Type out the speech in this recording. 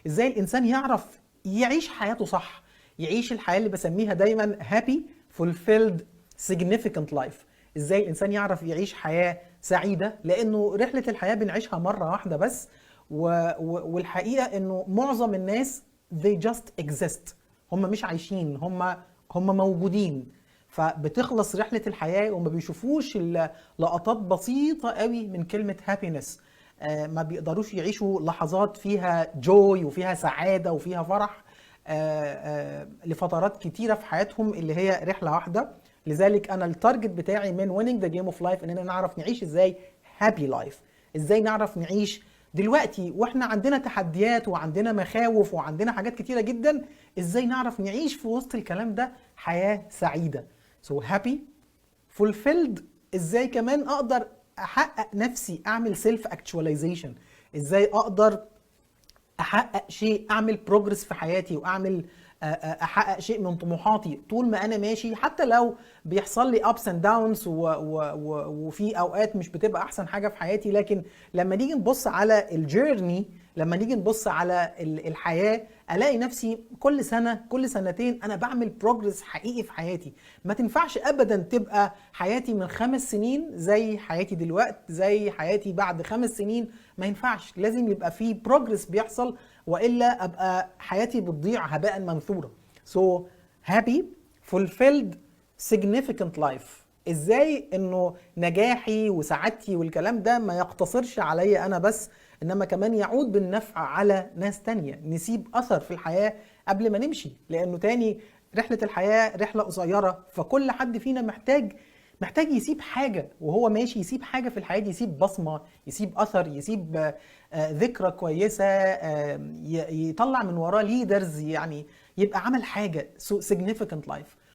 ازاي الانسان يعرف يعيش حياته صح، يعيش الحياة اللي بسميها دايما happy fulfilled significant life. ازاي الانسان يعرف يعيش حياة سعيدة، لانه رحلة الحياة بنعيشها مرة واحدة بس. والحقيقة انه معظم الناس they just exist، هم مش عايشين، هم موجودين. فبتخلص رحلة الحياة وما بيشوفوش إلا لقطات بسيطة قوي من كلمة happiness. ما بيقدروش يعيشوا لحظات فيها جوي وفيها سعادة وفيها فرح لفترات كتيرة في حياتهم اللي هي رحلة واحدة. لذلك أنا التارجت بتاعي من winning the game of life إننا نعرف نعيش إزاي happy life، إزاي نعرف نعيش دلوقتي واحنا عندنا تحديات وعندنا مخاوف وعندنا حاجات كتيرة جدا، ازاي نعرف نعيش في وسط الكلام ده حياة سعيدة. So happy fulfilled، ازاي كمان اقدر احقق نفسي، اعمل self actualization، ازاي اقدر احقق شيء، اعمل بروجرس في حياتي، واعمل احقق شيء من طموحاتي طول ما انا ماشي، حتى لو بيحصل لي ups and downs وفي اوقات مش بتبقى احسن حاجة في حياتي. لكن لما نيجي نبص على الجيرني، لما نيجي نبص على الحياة، الاقي نفسي كل سنة كل سنتين انا بعمل بروجرس حقيقي في حياتي. ما تنفعش ابدا تبقى حياتي من 5 سنين زي حياتي دلوقتي زي حياتي بعد 5 سنين، ما ينفعش. لازم يبقى في بروجرس بيحصل، والا ابقى حياتي بتضيع هباء منثورا. So happy fulfilled significant life، ازاي انه نجاحي وسعادتي والكلام ده ما يقتصرش عليا انا بس، انما كمان يعود بالنفع على ناس تانية، نسيب اثر في الحياة قبل ما نمشي. لانه تاني رحلة الحياة رحلة قصيرة، فكل حد فينا محتاج يسيب حاجة وهو ماشي، يسيب حاجة في الحياة دي، يسيب بصمة، يسيب أثر، يسيب ذكرى كويسة، يطلع من وراه ليدرز، يعني يبقى عمل حاجة significant life.